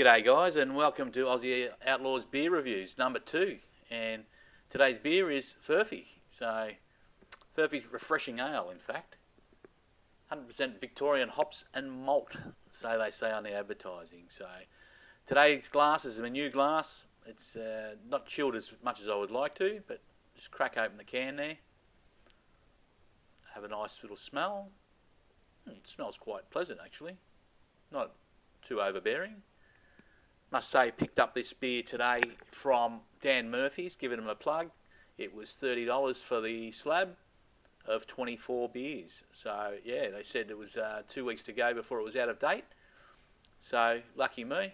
G'day guys, and welcome to Aussie Outlaw'S beer reviews number 2. And today's beer is FURPHY. So FURPHY's refreshing ale, in fact. 100% Victorian hops and malt, so they say on the advertising. So today's glass is a new glass. It's not chilled as much as I would like to, but just crack open the can there. Have a nice little smell. It smells quite pleasant actually. Not too overbearing. Must say, picked up this beer today from Dan Murphy's, giving him a plug. It was $30 for the slab of 24 beers. So yeah, they said it was 2 weeks to go before it was out of date. So lucky me,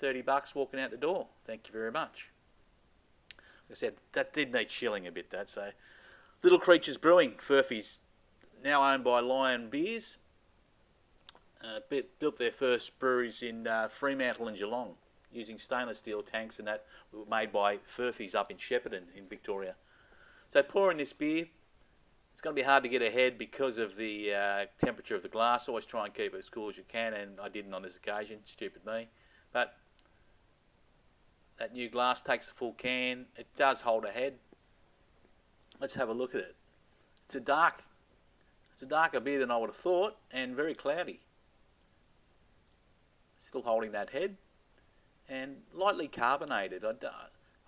30 bucks walking out the door. Thank you very much. Like I said, that did need chilling a bit, that. So Little Creatures Brewing, FURPHY's, now owned by Lion Beers. Built their first breweries in Fremantle and Geelong, using stainless steel tanks, and that were made by FURPHY's up in Shepparton in Victoria. So pouring this beer, it's going to be hard to get ahead because of the temperature of the glass. Always try and keep it as cool as you can, and I didn't on this occasion, stupid me. But that new glass takes a full can. It does hold a head. Let's have a look at it. It's a darker beer than I would have thought, and very cloudy. Still holding that head, and lightly carbonated.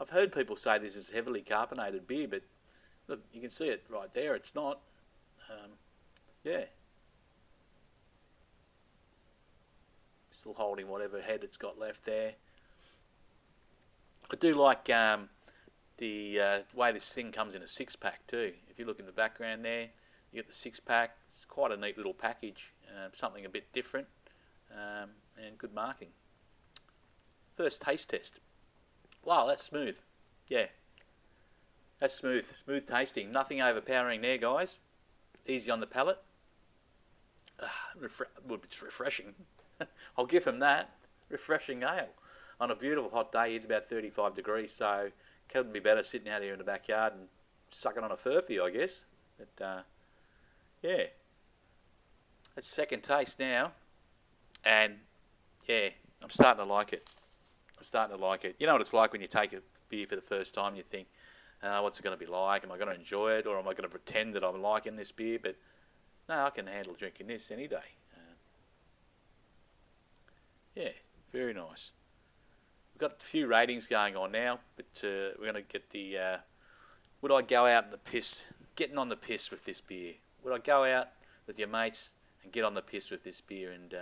I've heard people say this is heavily carbonated beer, but look, you can see it right there. It's not. Yeah. Still holding whatever head it's got left there. I do like the way this thing comes in a 6-pack too. If you look in the background there, you get the 6-pack. It's quite a neat little package. Something a bit different. And good marking. First taste test. Wow, that's smooth. Yeah, that's smooth. Smooth tasting. Nothing overpowering there, guys. Easy on the palate. It's refreshing. I'll give him that. Refreshing ale. On a beautiful hot day, it's about 35 degrees, so couldn't be better sitting out here in the backyard and sucking on a FURPHY, I guess. But yeah, that's second taste now. And yeah, I'm starting to like it. I'm starting to like it. You know what it's like when you take a beer for the first time, you think, what's it going to be like? Am I going to enjoy it, or am I going to pretend that I'm liking this beer? But no, I can handle drinking this any day. Yeah, very nice. We've got a few ratings going on now, but we're going to get the, would I go out in the piss, getting on the piss with this beer? Would I go out with your mates and get on the piss with this beer? And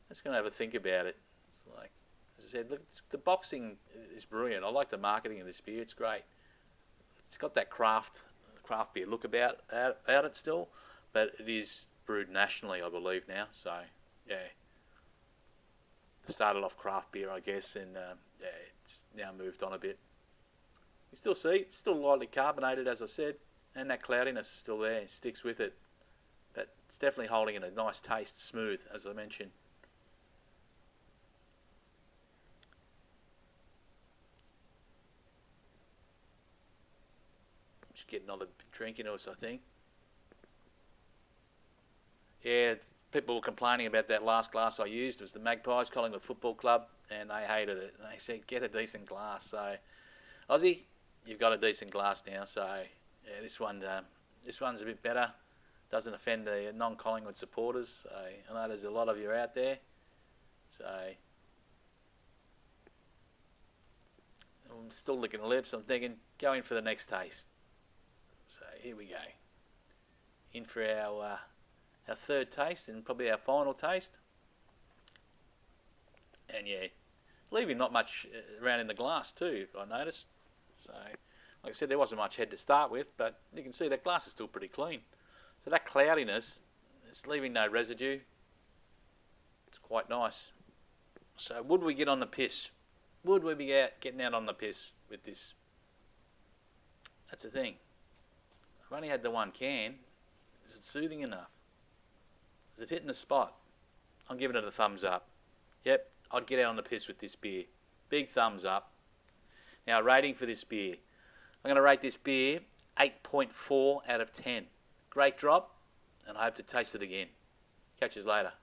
just going to have a think about it. It's like, as I said, look, the boxing is brilliant. I like the marketing of this beer. It's great. It's got that craft beer look about it still, but it is brewed nationally, I believe now. So yeah, started off craft beer, I guess, and yeah, it's now moved on a bit. You still see it's still lightly carbonated, as I said, and that cloudiness is still there. It sticks with it, but it's definitely holding in a nice taste, smooth, as I mentioned. Just getting another drink in us, I think. Yeah, people were complaining about that last glass I used. It was the Magpies, Collingwood Football Club, and they hated it. They said, get a decent glass. So, Aussie, you've got a decent glass now. So, yeah, this one's a bit better. Doesn't offend the non-Collingwood supporters. So, I know there's a lot of you out there. So, I'm still licking the lips. I'm thinking, go in for the next taste. So here we go. In for our third taste and probably our final taste. And yeah, leaving not much around in the glass too, if I noticed. So, like I said, there wasn't much head to start with, but you can see that glass is still pretty clean. So that cloudiness, it's leaving no residue. It's quite nice. So would we get on the piss? Would we be getting out on the piss with this? That's the thing. I've only had the one can. Is it soothing enough? Is it hitting the spot? I'm giving it a thumbs up. Yep, I'd get out on the piss with this beer. Big thumbs up. Now, rating for this beer. I'm going to rate this beer 8.4 out of 10. Great drop, and I hope to taste it again. Catch you later.